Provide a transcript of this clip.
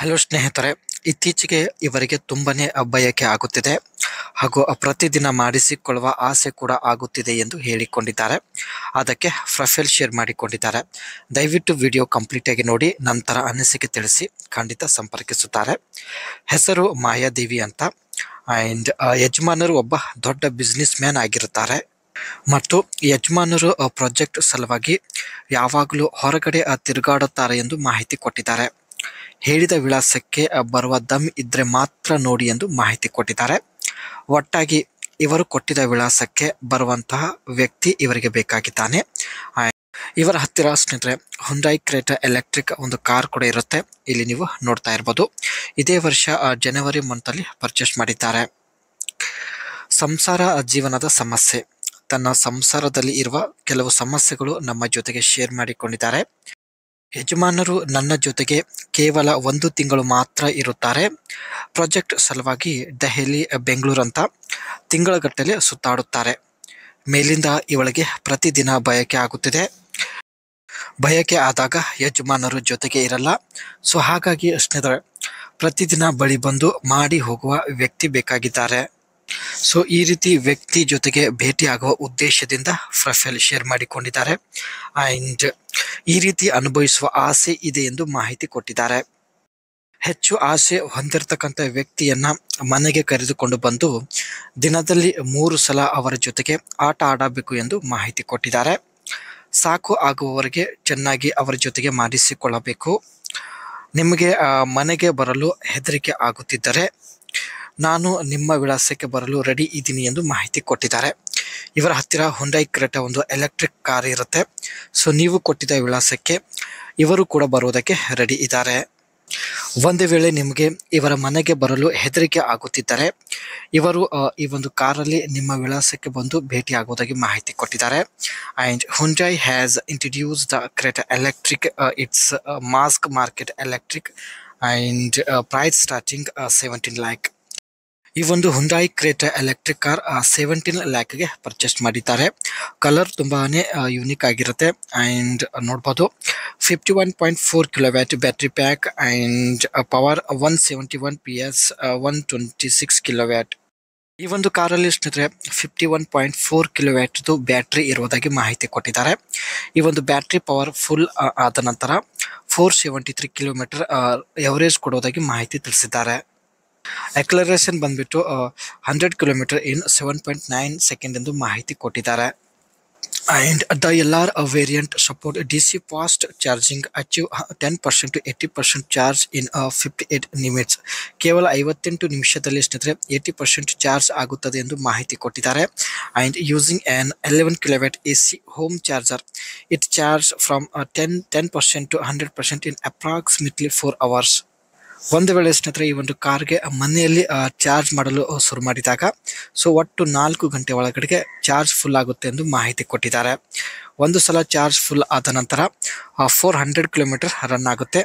Hello ಸ್ನೇಹಿತರೆ, ಇತ್ತೀಚೆಗೆ ಇವರಿಗೆ ತುಂಬಾನೇ ಬಯಕೆ ಆಗುತ್ತಿದೆ ಹಾಗೂ ಪ್ರತಿದಿನ ಮಾಡಿಸಿಕೊಳ್ಳುವ ಆಸೆ ಕೂಡ ಆಗುತ್ತಿದೆ ಎಂದು ಹೇಳಿಕೊಂಡಿದ್ದಾರೆ. ಅದಕ್ಕೆ ಪ್ರೊಫೈಲ್ ಶೇರ್ ಮಾಡಿಕೊಂಡಿದ್ದಾರೆ. ದಯವಿಟ್ಟು ವಿಡಿಯೋ ಕಂಪ್ಲೀಟ್ ಆಗಿ ನೋಡಿ, ನಂತರ ಅನಿಸಿಕೆ ತಿಳಿಸಿ. ಖಂಡಿತ ಸಂಪರ್ಕಿಸುತ್ತಾರೆ. ಹೆಸರು ಮಾಯಾದೇವಿ ಅಂತ. ಅಂಡ್ ಯಜಮಾನರು ಒಬ್ಬ ದೊಡ್ಡ ಬಿಸ್ನೆಸ್ ಮ್ಯಾನ್ ಆಗಿರುತ್ತಾರೆ ಮತ್ತು ಯಜಮಾನರು ಪ್ರಾಜೆಕ್ಟ್ ಸಲುವಾಗಿ ಯಾವಾಗಲೂ ಹೊರಗಡೆ ತಿರುಗಾಡುತ್ತಾರೆ ಎಂದು ಮಾಹಿತಿ ಕೊಟ್ಟಿದ್ದಾರೆ. ಹೇಳಿದ ವಿಳಾಸಕ್ಕೆ ಬರುವ ದಮ್ ಇದ್ರೆ ಮಾತ್ರ ನೋಡಿ ಎಂದು ಮಾಹಿತಿ ಕೊಟ್ಟಿದ್ದಾರೆ. ಒಟ್ಟಾಗಿ ಇವರು ಕೊಟ್ಟಿದ್ದ ವಿಳಾಸಕ್ಕೆ ಬರುವಂತಹ ವ್ಯಕ್ತಿ ಇವರಿಗೆ ಬೇಕಾಗಿದ್ದಾನೆ. ಇವರ ಹತ್ತಿರ ಸ್ನೇಹಿತರೆ ಹುಂಡೈ ಕ್ರೇಟಾ ಎಲೆಕ್ಟ್ರಿಕ್ ಒಂದು ಕಾರ್ ಕೂಡ ಇರುತ್ತೆ. ಇಲ್ಲಿ ನೀವು ನೋಡ್ತಾ ಇರ್ಬೋದು. ಇದೇ ವರ್ಷ ಜನವರಿ ಮಂತ್ ಅಲ್ಲಿ ಪರ್ಚೇಸ್ ಮಾಡಿದ್ದಾರೆ. ಸಂಸಾರ ಜೀವನದ ಸಮಸ್ಯೆ, ತನ್ನ ಸಂಸಾರದಲ್ಲಿ ಇರುವ ಕೆಲವು ಸಮಸ್ಯೆಗಳು ನಮ್ಮ ಜೊತೆಗೆ ಶೇರ್ ಮಾಡಿಕೊಂಡಿದ್ದಾರೆ. ಯಜಮಾನರು ನನ್ನ ಜೊತೆಗೆ ಕೇವಲ 1 ತಿಂಗಳು ಮಾತ್ರ ಇರುತ್ತಾರೆ. ಪ್ರಾಜೆಕ್ಟ್ ಸಲುವಾಗಿ ದೆಹಲಿ, ಬೆಂಗಳೂರು ಅಂತ ತಿಂಗಳಗಟ್ಟಲೆ ಸುತ್ತಾಡುತ್ತಾರೆ. ಮೇಲಿಂದ ಇವಳಿಗೆ ಪ್ರತಿದಿನ ಬಯಕೆ ಆಗುತ್ತಿದೆ. ಬಯಕೆ ಆದಾಗ ಯಜಮಾನರು ಜೊತೆಗೆ ಇರಲ್ಲ. ಸೊ ಹಾಗಾಗಿ ಸ್ನೇಹಿತರೆ ಪ್ರತಿದಿನ ಬಳಿ ಬಂದು ಮಾಡಿ ಹೋಗುವ ವ್ಯಕ್ತಿ ಬೇಕಾಗಿದ್ದಾರೆ. ಸೊ ಈ ರೀತಿ ವ್ಯಕ್ತಿ ಜೊತೆಗೆ ಭೇಟಿ ಆಗುವ ಉದ್ದೇಶದಿಂದ ಪ್ರೊಫೈಲ್ ಶೇರ್ ಮಾಡಿಕೊಂಡಿದ್ದಾರೆ. ಅಂಡ್ ಈ ರೀತಿ ಅನುಭವಿಸುವ ಆಸೆ ಇದೆ ಎಂದು ಮಾಹಿತಿ ಕೊಟ್ಟಿದ್ದಾರೆ. ಹೆಚ್ಚು ಆಸೆ ಹೊಂದಿರತಕ್ಕಂಥ ವ್ಯಕ್ತಿಯನ್ನ ಮನೆಗೆ ಕರೆದುಕೊಂಡು ಬಂದು ದಿನದಲ್ಲಿ 3 ಸಲ ಅವರ ಜೊತೆಗೆ ಆಟ ಆಡಬೇಕು ಎಂದು ಮಾಹಿತಿ ಕೊಟ್ಟಿದ್ದಾರೆ. ಸಾಕು ಆಗುವವರೆಗೆ ಚೆನ್ನಾಗಿ ಅವರ ಜೊತೆಗೆ ಮಾಡಿಸಿಕೊಳ್ಳಬೇಕು. ನಿಮಗೆ ಮನೆಗೆ ಬರಲು ಹೆದರಿಕೆ ಆಗುತ್ತಿದ್ದರೆ ನಾನು ನಿಮ್ಮ ವಿಳಾಸಕ್ಕೆ ಬರಲು ರೆಡಿ ಇದ್ದೀನಿ ಎಂದು ಮಾಹಿತಿ ಕೊಟ್ಟಿದ್ದಾರೆ. ಇವರ ಹತ್ತಿರ ಹುಂಡೈ ಕ್ರೇಟಾ ಒಂದು ಎಲೆಕ್ಟ್ರಿಕ್ ಕಾರ್ ಇರುತ್ತೆ. ಸೊ ನೀವು ಕೊಟ್ಟಿದ್ದ ವಿಳಾಸಕ್ಕೆ ಇವರು ಕೂಡ ಬರುವುದಕ್ಕೆ ರೆಡಿ ಇದ್ದಾರೆ. ಒಂದು ವೇಳೆ ನಿಮಗೆ ಇವರ ಮನೆಗೆ ಬರಲು ಹೆದರಿಕೆ ಆಗುತ್ತಿದ್ದರೆ ಇವರು ಈ ಒಂದು ಕಾರಲ್ಲಿ ನಿಮ್ಮ ವಿಳಾಸಕ್ಕೆ ಬಂದು ಭೇಟಿ ಆಗುವುದಾಗಿ ಮಾಹಿತಿ ಕೊಟ್ಟಿದ್ದಾರೆ. And Hyundai has introduced the Creta electric. It's mass market electric and price starting 17 lakh. ಈ ಒಂದು Hyundai Creta electric car 17 lakh purchase ಮಾಡಿದ್ದಾರೆ. ಕಲರ್ ತುಂಬಾನೇ ಯೂನಿಕ್ ಆಗಿರುತ್ತೆ. ಅಂಡ್ ನೋಡ್ಬೋದು 51.4 kW battery pack and power 171 PS 126 kW. ಈ ಒಂದು ಕಾರಲ್ಲಿ ಸ್ನೇಹಿತರೆ 51.4 kW ಬ್ಯಾಟ್ರಿ ಇರುವುದಾಗಿ ಮಾಹಿತಿ ಕೊಟ್ಟಿದ್ದಾರೆ. ಈ ಒಂದು ಬ್ಯಾಟ್ರಿ ಪವರ್ ಫುಲ್ ಆದ ನಂತರ 473 km ಎವರೇಜ್ ಕೊಡುವುದಾಗಿ ಮಾಹಿತಿ ತಿಳಿಸಿದ್ದಾರೆ. ಆಕ್ಸಲರೇಷನ್ ಬಂದ್ಬಿಟ್ಟು 100 km ಇನ್ 7.9 ಸೆಕೆಂಡ್ ಎಂದು ಮಾಹಿತಿ ಕೊಟ್ಟಿದ್ದಾರೆ. And the LR variant support DC fast charging, achieve 10% to 80% charge in 58 minutes. ಕೇವಲ 58 ನಿಮಿಷದಲ್ಲಿ ಸ್ನೇಹಿತರೆ 80% ಚಾರ್ಜ್ ಆಗುತ್ತದೆ ಎಂದು ಮಾಹಿತಿ ಕೊಟ್ಟಿದ್ದಾರೆ. And using on 11 kW AC home charger, it charge from 10% to 100% in approximately 4 hours. ಒಂದು ವೇಳೆ ಸ್ನೇಹಿತರೆ ಈ ಒಂದು ಕಾರ್ಗೆ ಮನೆಯಲ್ಲಿ ಚಾರ್ಜ್ ಮಾಡಲು ಶುರು ಮಾಡಿದಾಗ ಸೊ ಒಟ್ಟು 4 ಗಂಟೆ ಒಳಗಡೆಗೆ ಚಾರ್ಜ್ ಫುಲ್ ಆಗುತ್ತೆ ಎಂದು ಮಾಹಿತಿ ಕೊಟ್ಟಿದ್ದಾರೆ. ಒಂದು ಸಲ ಚಾರ್ಜ್ ಫುಲ್ ಆದ ನಂತರ 400 km ರನ್ ಆಗುತ್ತೆ.